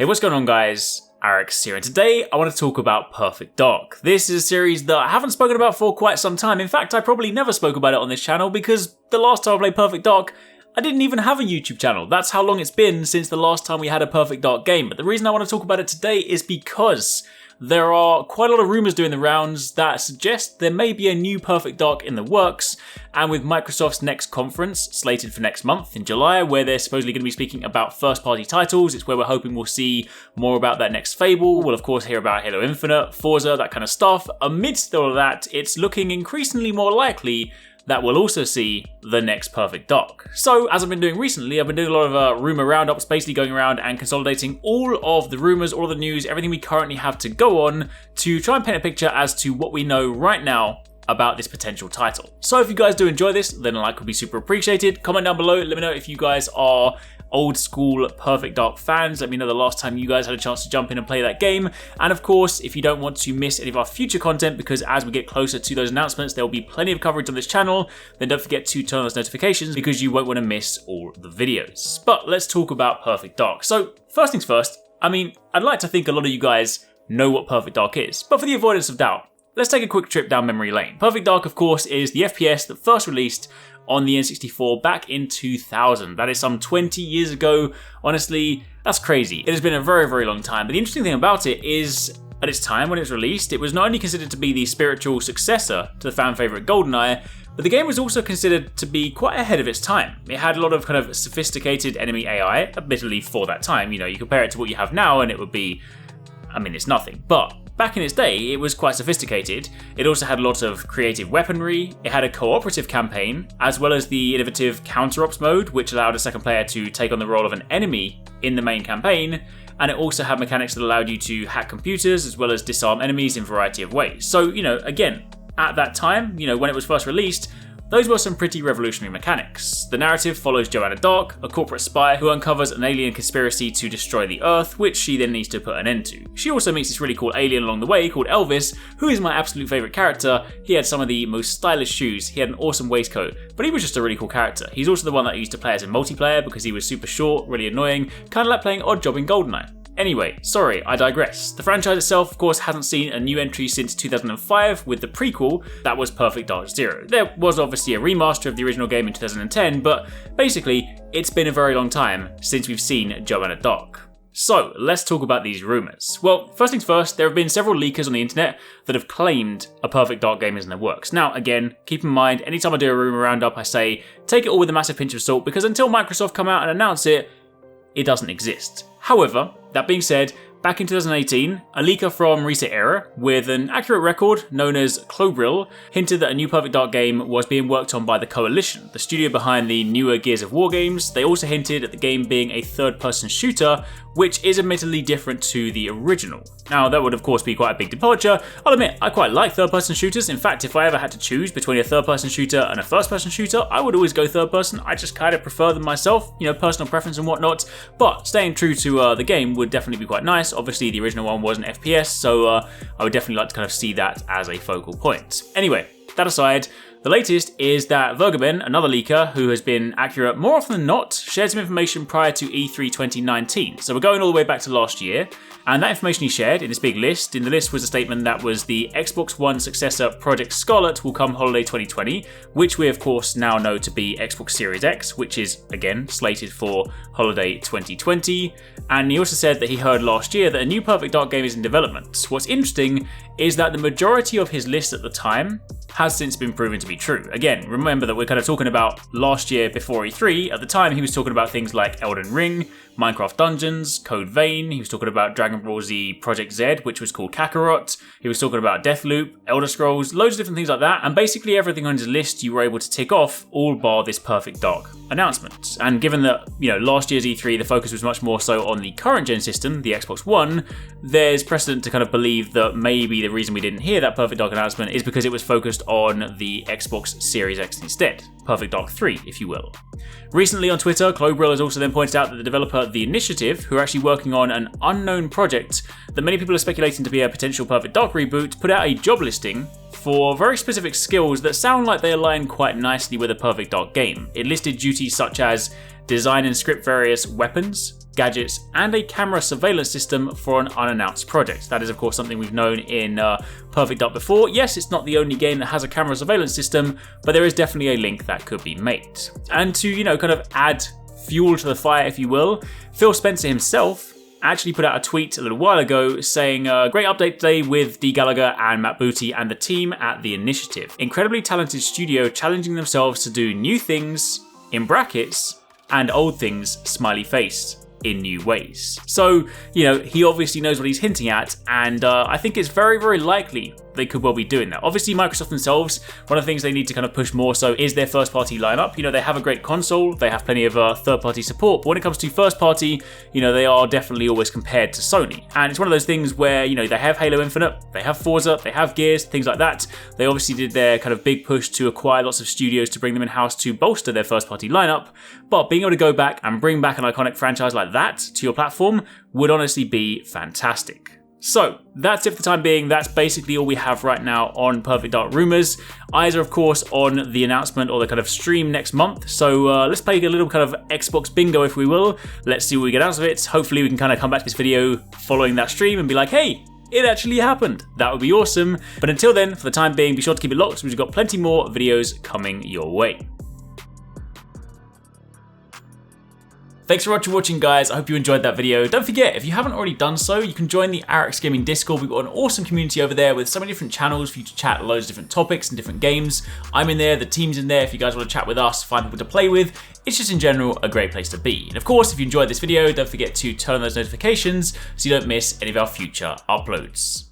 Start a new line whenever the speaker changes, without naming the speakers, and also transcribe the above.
Hey, what's going on guys? Arekkz here, and today I want to talk about Perfect Dark. This is a series that I haven't spoken about for quite some time. In fact, I probably never spoke about it on this channel because the last time I played Perfect Dark, I didn't even have a YouTube channel. That's how long it's been since the last time we had a Perfect Dark game. But the reason I want to talk about it today is because there are quite a lot of rumours doing the rounds that suggest there may be a new Perfect Dark in the works, and with Microsoft's next conference slated for next month in July, where they're supposedly going to be speaking about first-party titles, it's where we're hoping we'll see more about that next Fable. We'll of course hear about Halo Infinite, Forza, that kind of stuff. Amidst all of that, it's looking increasingly more likely that we'll also see the next Perfect Dark. So, as I've been doing recently, I've been doing a lot of rumour roundups, basically going around and consolidating all of the rumours, all of the news, everything we currently have to go on to try and paint a picture as to what we know right now about this potential title. So if you guys do enjoy this, then a like would be super appreciated. Comment down below, let me know if you guys are old school Perfect Dark fans. Let me know the last time you guys had a chance to jump in and play that game. And of course, if you don't want to miss any of our future content, because as we get closer to those announcements, there will be plenty of coverage on this channel, then don't forget to turn on those notifications because you won't want to miss all the videos. But let's talk about Perfect Dark. So first things first, I'd like to think a lot of you guys know what Perfect Dark is, but for the avoidance of doubt, let's take a quick trip down memory lane. Perfect Dark, of course, is the FPS that first released on the N64 back in 2000. That is some 20 years ago. Honestly, that's crazy. It has been a very, very long time. But the interesting thing about it is, at its time when it was released, it was not only considered to be the spiritual successor to the fan favourite GoldenEye, but the game was also considered to be quite ahead of its time. It had a lot of kind of sophisticated enemy AI, admittedly for that time. You know, you compare it to what you have now and it would be, it's nothing. But back in its day, it was quite sophisticated. It also had a lot of creative weaponry, it had a cooperative campaign, as well as the innovative counter-ops mode, which allowed a second player to take on the role of an enemy in the main campaign, and it also had mechanics that allowed you to hack computers, as well as disarm enemies in a variety of ways. So, again, at that time, when it was first released, those were some pretty revolutionary mechanics. The narrative follows Joanna Dark, a corporate spy who uncovers an alien conspiracy to destroy the Earth, which she then needs to put an end to. She also meets this really cool alien along the way called Elvis, who is my absolute favourite character. He had some of the most stylish shoes, he had an awesome waistcoat, but he was just a really cool character. He's also the one that I used to play as in multiplayer because he was super short, really annoying, kind of like playing Oddjob in GoldenEye. Anyway, sorry, I digress. The franchise itself, of course, hasn't seen a new entry since 2005 with the prequel, that was Perfect Dark Zero. There was obviously a remaster of the original game in 2010, but basically, it's been a very long time since we've seen Joanna Dark. So, let's talk about these rumours. Well, first things first, there have been several leakers on the internet that have claimed a Perfect Dark game is in the works. Now, again, keep in mind, anytime I do a rumour roundup, I say, take it all with a massive pinch of salt, because until Microsoft come out and announce it, it doesn't exist. However, that being said, back in 2018, a leaker from Reset Era, with an accurate record known as Clobril, hinted that a new Perfect Dark game was being worked on by the Coalition, the studio behind the newer Gears of War games. They also hinted at the game being a third-person shooter, which is admittedly different to the original. Now, that would of course be quite a big departure. I'll admit, I quite like third-person shooters. In fact, if I ever had to choose between a third-person shooter and a first-person shooter, I would always go third-person. I just kind of prefer them myself, personal preference and whatnot. But staying true to the game would definitely be quite nice. Obviously, the original one was an FPS, so I would definitely like to kind of see that as a focal point. Anyway, that aside, the latest is that Vergaben, another leaker who has been accurate more often than not, shared some information prior to E3 2019. So we're going all the way back to last year, and that information he shared in this big list. In the list was a statement that was the Xbox One successor Project Scarlet will come holiday 2020, which we of course now know to be Xbox Series X, which is again slated for holiday 2020. And he also said that he heard last year that a new Perfect Dark game is in development. What's interesting is that the majority of his list at the time has since been proven to be true. Again, remember that we're kind of talking about last year before E3. At the time, he was talking about things like Elden Ring, Minecraft Dungeons, Code Vein. He was talking about Dragon Ball Z Project Z, which was called Kakarot. He was talking about Deathloop, Elder Scrolls, loads of different things like that. And basically everything on his list you were able to tick off, all bar this Perfect Dark announcement. And given that, last year's E3, the focus was much more so on the current gen system, the Xbox One, there's precedent to kind of believe that maybe the reason we didn't hear that Perfect Dark announcement is because it was focused on the Xbox Series X instead. Perfect Dark 3, if you will. Recently on Twitter, Clobril has also then pointed out that the developer The Initiative, who are actually working on an unknown project that many people are speculating to be a potential Perfect Dark reboot, put out a job listing for very specific skills that sound like they align quite nicely with a Perfect Dark game. It listed duties such as design and script various weapons, gadgets, and a camera surveillance system for an unannounced project. That is, of course, something we've known in Perfect Dark before. Yes, it's not the only game that has a camera surveillance system, but there is definitely a link that could be made. And to, kind of add fuel to the fire, if you will, Phil Spencer himself actually put out a tweet a little while ago saying, great update today with D. Gallagher and Matt Booty and the team at The Initiative. Incredibly talented studio challenging themselves to do new things, in brackets, and old things, smiley face, in new ways. So, he obviously knows what he's hinting at, and I think it's very, very likely they could well be doing that. Obviously, Microsoft themselves, one of the things they need to kind of push more so is their first-party lineup. They have a great console, they have plenty of third-party support, but when it comes to first-party, they are definitely always compared to Sony. And it's one of those things where, they have Halo Infinite, they have Forza, they have Gears, things like that. They obviously did their kind of big push to acquire lots of studios to bring them in-house to bolster their first-party lineup, but being able to go back and bring back an iconic franchise like that to your platform would honestly be fantastic. So, that's it for the time being. That's basically all we have right now on Perfect Dark Rumors. Eyes are, of course, on the announcement or the kind of stream next month. So, let's play a little kind of Xbox bingo, if we will. Let's see what we get out of it. Hopefully, we can kind of come back to this video following that stream and be like, hey, it actually happened. That would be awesome. But until then, for the time being, be sure to keep it locked because we've got plenty more videos coming your way. Thanks so much for watching, guys. I hope you enjoyed that video. Don't forget, if you haven't already done so, you can join the Arekkz Gaming Discord. We've got an awesome community over there with so many different channels for you to chat loads of different topics and different games. I'm in there, the team's in there if you guys want to chat with us, find people to play with. It's just in general a great place to be. And of course, if you enjoyed this video, don't forget to turn on those notifications so you don't miss any of our future uploads.